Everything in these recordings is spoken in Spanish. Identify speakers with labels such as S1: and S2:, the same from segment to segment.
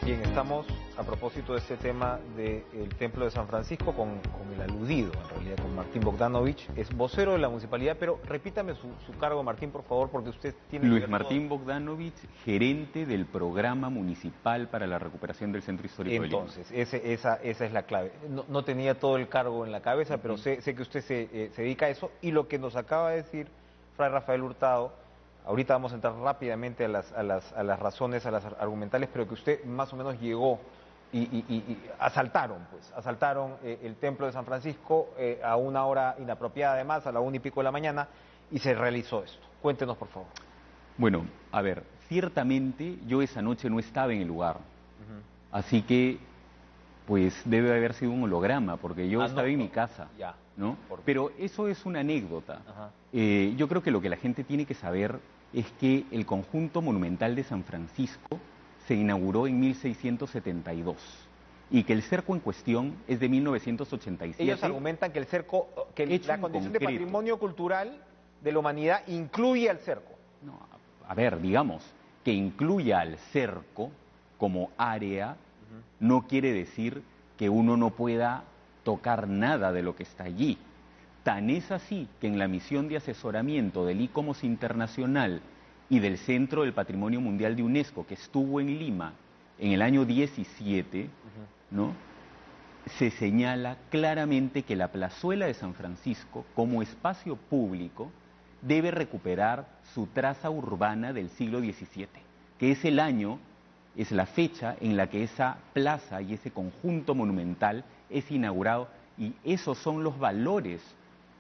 S1: Bien, estamos a propósito de este tema del Templo de San Francisco con el aludido, en realidad, con Martín Bogdanovich. Es vocero de la municipalidad, pero repítame su cargo, Martín, por favor, porque usted tiene...
S2: Luis Martín Bogdanovich, gerente del Programa Municipal para la Recuperación del Centro Histórico de Lima.
S1: Entonces, esa es la clave. No tenía todo el cargo en la cabeza, pero sé que usted se dedica a eso. Y lo que nos acaba de decir Fray Rafael Hurtado, ahorita vamos a entrar rápidamente a las razones, a las argumentales, pero que usted más o menos llegó y asaltaron el Templo de San Francisco a una hora inapropiada, además, a la 1:00 de la mañana, y se realizó esto. Cuéntenos, por favor.
S2: Bueno, a ver, ciertamente yo esa noche no estaba en el lugar, así que pues debe haber sido un holograma, porque yo estaba en mi casa,
S1: ya,
S2: ¿no? Pero eso es una anécdota. Yo creo que lo que la gente tiene que saber es que el conjunto monumental de San Francisco se inauguró en 1672 y que el cerco en cuestión es de 1987.
S1: Ellos argumentan que el cerco, que la condición de patrimonio cultural de la humanidad incluye al cerco.
S2: No, a ver, digamos, que incluya al cerco como área no quiere decir que uno no pueda tocar nada de lo que está allí. Tan es así que en la misión de asesoramiento del ICOMOS Internacional y del Centro del Patrimonio Mundial de UNESCO, que estuvo en Lima en el año 17, ¿no?, se señala claramente que la plazuela de San Francisco, como espacio público, debe recuperar su traza urbana del siglo XVII, que es el año, es la fecha en la que esa plaza y ese conjunto monumental es inaugurado, y esos son los valores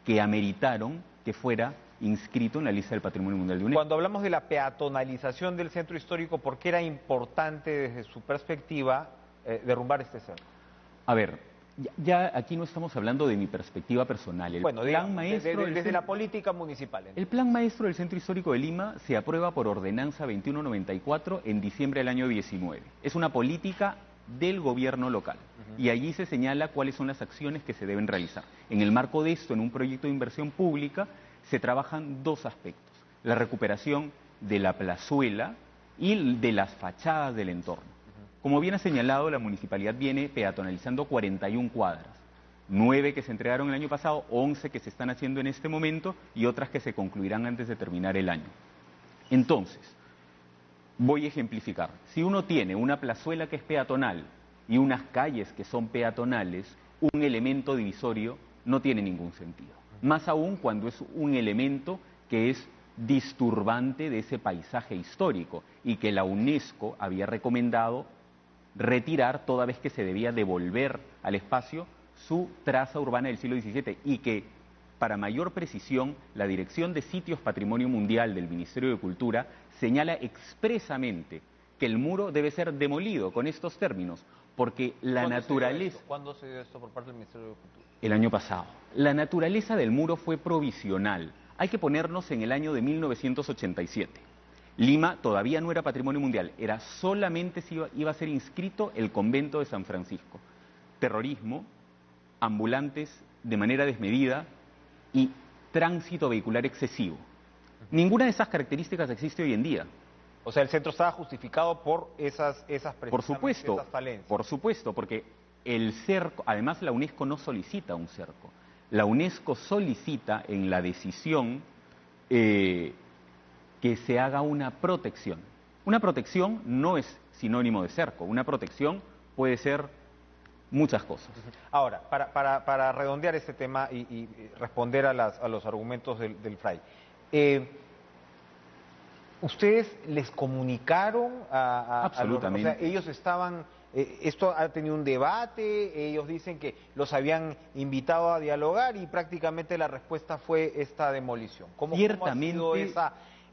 S2: que ameritaron que fuera inscrito en la lista del Patrimonio Mundial de UNESCO.
S1: Cuando hablamos de la peatonalización del centro histórico, ¿por qué era importante desde su perspectiva derrumbar este cerco?
S2: A ver, ya aquí no estamos hablando de mi perspectiva personal.
S1: Bueno, desde la política municipal.
S2: El Plan Maestro del Centro Histórico de Lima se aprueba por Ordenanza 2194 en diciembre del año 19. Es una política del gobierno local y allí se señala cuáles son las acciones que se deben realizar. En el marco de esto, en un proyecto de inversión pública, se trabajan dos aspectos: la recuperación de la plazuela y de las fachadas del entorno. Como bien ha señalado, la municipalidad viene peatonalizando 41 cuadras, 9 que se entregaron el año pasado, 11 que se están haciendo en este momento y otras que se concluirán antes de terminar el año. Entonces, voy a ejemplificar. Si uno tiene una plazuela que es peatonal y unas calles que son peatonales, un elemento divisorio no tiene ningún sentido. Más aún cuando es un elemento que es disturbante de ese paisaje histórico y que la UNESCO había recomendado retirar, toda vez que se debía devolver al espacio su traza urbana del siglo XVII, y que, para mayor precisión, la Dirección de Sitios Patrimonio Mundial del Ministerio de Cultura señala expresamente que el muro debe ser demolido con estos términos, porque la naturaleza...
S1: ¿Cuándo se dio esto por parte del Ministerio de Cultura?
S2: El año pasado. La naturaleza del muro fue provisional. Hay que ponernos en el año de 1987. Lima todavía no era patrimonio mundial, era solamente si iba a ser inscrito el convento de San Francisco. Terrorismo, ambulantes de manera desmedida y tránsito vehicular excesivo. Ninguna de esas características existe hoy en día.
S1: O sea, el centro estaba justificado por esas
S2: por supuesto,
S1: esas falencias.
S2: Por supuesto, porque el cerco, además la UNESCO no solicita un cerco. La UNESCO solicita en la decisión que se haga una protección. Una protección no es sinónimo de cerco, una protección puede ser muchas cosas.
S1: Ahora, para redondear este tema y responder a los argumentos del Fray, ¿ustedes les comunicaron
S2: Absolutamente.
S1: O sea, ellos estaban... esto ha tenido un debate, ellos dicen que los habían invitado a dialogar y prácticamente la respuesta fue esta demolición. ¿Cómo ha sido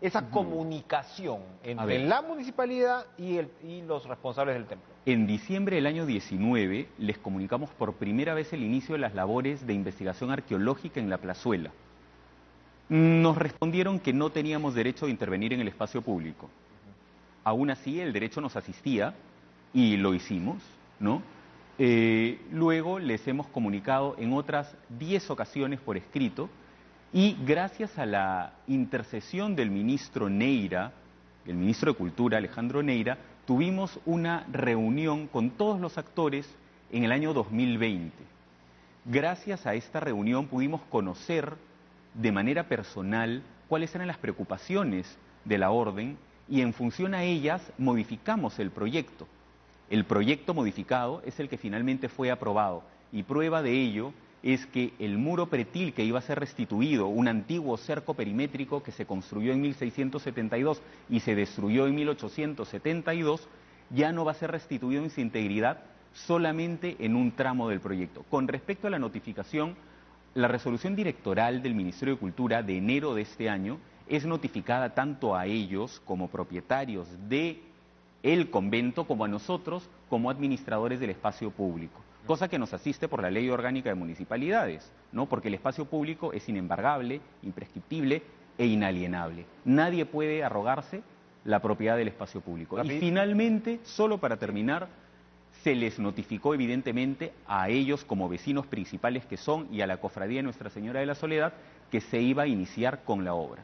S1: esa comunicación entre la municipalidad y los responsables del templo?
S2: En diciembre del año 19 les comunicamos por primera vez el inicio de las labores de investigación arqueológica en la plazuela. Nos respondieron que no teníamos derecho de intervenir en el espacio público. Aún así, el derecho nos asistía y lo hicimos, ¿no? Luego les hemos comunicado en otras 10 ocasiones por escrito, y gracias a la intercesión del ministro Neira, el ministro de Cultura, Alejandro Neira, tuvimos una reunión con todos los actores en el año 2020. Gracias a esta reunión pudimos conocer de manera personal cuáles eran las preocupaciones de la orden y en función a ellas modificamos el proyecto. El proyecto modificado es el que finalmente fue aprobado y prueba de ello es que el muro pretil que iba a ser restituido, un antiguo cerco perimétrico que se construyó en 1672 y se destruyó en 1872, ya no va a ser restituido en su integridad, solamente en un tramo del proyecto. Con respecto a la notificación, la resolución directoral del Ministerio de Cultura de enero de este año es notificada tanto a ellos como propietarios de el convento como a nosotros como administradores del espacio público. Cosa que nos asiste por la Ley Orgánica de Municipalidades, ¿no? Porque el espacio público es inembargable, imprescriptible e inalienable. Nadie puede arrogarse la propiedad del espacio público. Y finalmente, solo para terminar, se les notificó evidentemente a ellos como vecinos principales que son y a la Cofradía de Nuestra Señora de la Soledad que se iba a iniciar con la obra.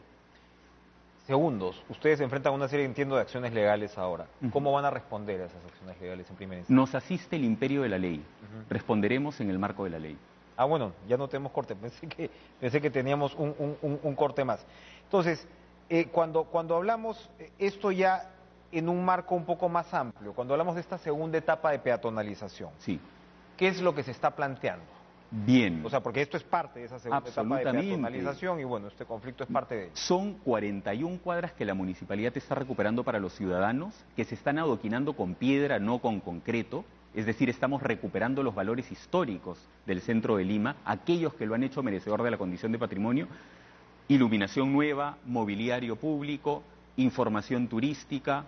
S1: Segundos, ustedes se enfrentan a una serie, entiendo, de acciones legales ahora. ¿Cómo van a responder a esas acciones legales en primera instancia?
S2: Nos asiste el imperio de la ley. Responderemos en el marco de la ley.
S1: Ah, bueno, ya no tenemos corte. Pensé que teníamos un corte más. Entonces, cuando hablamos esto ya en un marco un poco más amplio, cuando hablamos de esta segunda etapa de peatonalización,
S2: sí,
S1: ¿qué es lo que se está planteando?
S2: Bien.
S1: O sea, porque esto es parte de esa segunda etapa de peatonalización y bueno, este conflicto es parte de ello.
S2: Son 41 cuadras que la municipalidad está recuperando para los ciudadanos, que se están adoquinando con piedra, no con concreto. Es decir, estamos recuperando los valores históricos del centro de Lima, aquellos que lo han hecho merecedor de la condición de patrimonio. Iluminación nueva, mobiliario público, información turística,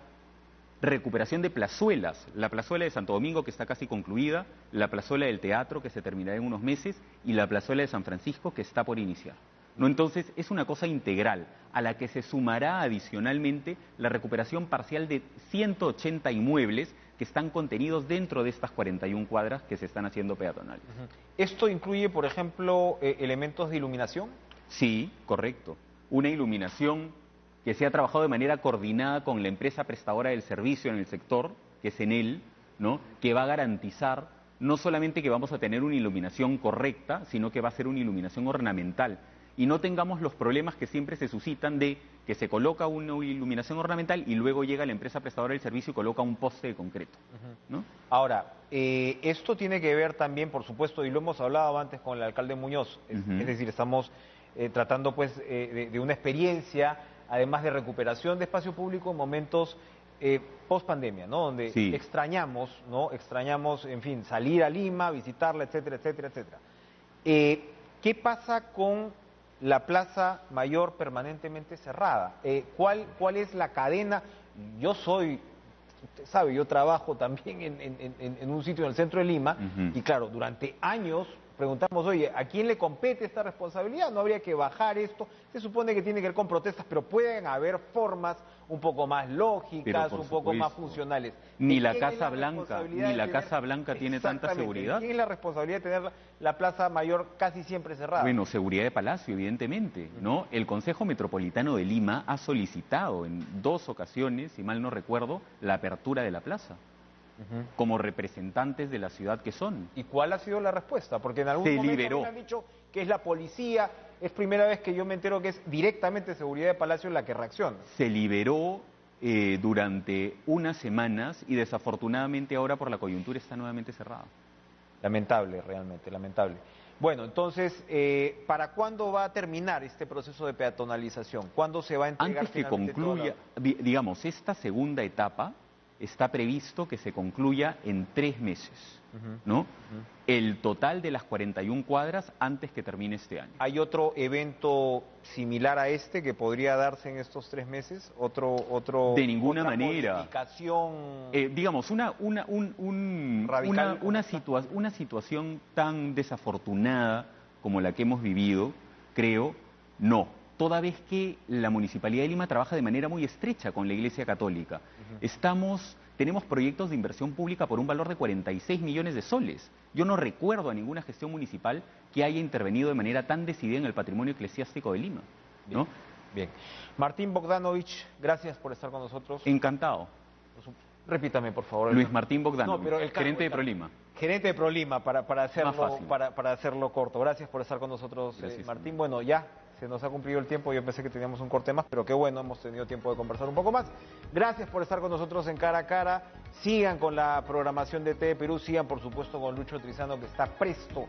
S2: recuperación de plazuelas, la plazuela de Santo Domingo que está casi concluida, la plazuela del teatro que se terminará en unos meses y la plazuela de San Francisco que está por iniciar. ¿No? Entonces es una cosa integral a la que se sumará adicionalmente la recuperación parcial de 180 inmuebles que están contenidos dentro de estas 41 cuadras que se están haciendo peatonales.
S1: ¿Esto incluye, por ejemplo, elementos de iluminación?
S2: Sí, correcto. Una iluminación que se ha trabajado de manera coordinada con la empresa prestadora del servicio en el sector, que es Enel, ¿no? Que va a garantizar no solamente que vamos a tener una iluminación correcta, sino que va a ser una iluminación ornamental. Y no tengamos los problemas que siempre se suscitan de que se coloca una iluminación ornamental y luego llega la empresa prestadora del servicio y coloca un poste de concreto, ¿no?
S1: Ahora, esto tiene que ver también, por supuesto, y lo hemos hablado antes con el alcalde Muñoz, es decir, estamos tratando pues de una experiencia, además de recuperación de espacio público en momentos post pandemia, ¿no? Donde
S2: sí,
S1: extrañamos, ¿no? Extrañamos, en fin, salir a Lima, visitarla, etcétera, etcétera, etcétera. ¿Qué pasa con la Plaza Mayor permanentemente cerrada? ¿Cuál es la cadena? Yo soy, usted sabe, yo trabajo también en un sitio en el centro de Lima y claro, durante años preguntamos, oye, ¿a quién le compete esta responsabilidad? ¿No habría que bajar esto? Se supone que tiene que ver con protestas, pero pueden haber formas un poco más lógicas, un poco más funcionales.
S2: Ni la Casa Blanca tiene tanta seguridad.
S1: ¿Quién es la responsabilidad de tener la Plaza Mayor casi siempre cerrada?
S2: Bueno, seguridad de Palacio, evidentemente, ¿no? El Consejo Metropolitano de Lima ha solicitado en 2 ocasiones, si mal no recuerdo, la apertura de la plaza. Como representantes de la ciudad que son.
S1: ¿Y cuál ha sido la respuesta? Porque en algún momento me han dicho que es la policía, es primera vez que yo me entero que es directamente Seguridad de Palacio la que reacciona.
S2: Se liberó durante unas semanas y desafortunadamente ahora por la coyuntura está nuevamente cerrada.
S1: Lamentable, realmente, lamentable. Bueno, entonces, ¿para cuándo va a terminar este proceso de peatonalización? ¿Cuándo se va a entregar?
S2: Antes que concluya, digamos, esta segunda etapa está previsto que se concluya en 3 meses, ¿no? El total de las 41 cuadras antes que termine este año.
S1: ¿Hay otro evento similar a este que podría darse en estos 3 meses?
S2: De ninguna manera.
S1: Modificación
S2: digamos, una situación tan desafortunada como la que hemos vivido, creo, no. Toda vez que la Municipalidad de Lima trabaja de manera muy estrecha con la Iglesia Católica. Tenemos proyectos de inversión pública por un valor de 46 millones de soles. Yo no recuerdo a ninguna gestión municipal que haya intervenido de manera tan decidida en el patrimonio eclesiástico de Lima, ¿no?
S1: Bien. Martín Bogdanovich, gracias por estar con nosotros.
S2: Encantado.
S1: Repítame, por favor.
S2: Luis Martín Bogdanovic,
S1: No, pero el cargo,
S2: gerente de Prolima.
S1: Gerente de Prolima, para
S2: Más fácil.
S1: hacerlo corto. Gracias por estar con nosotros,
S2: Gracias,
S1: Martín. Bueno, ya se nos ha cumplido el tiempo. Yo pensé que teníamos un corte más, pero qué bueno, hemos tenido tiempo de conversar un poco más. Gracias por estar con nosotros en Cara a Cara. Sigan con la programación de TV Perú, sigan por supuesto con Lucho Trizano, que está presto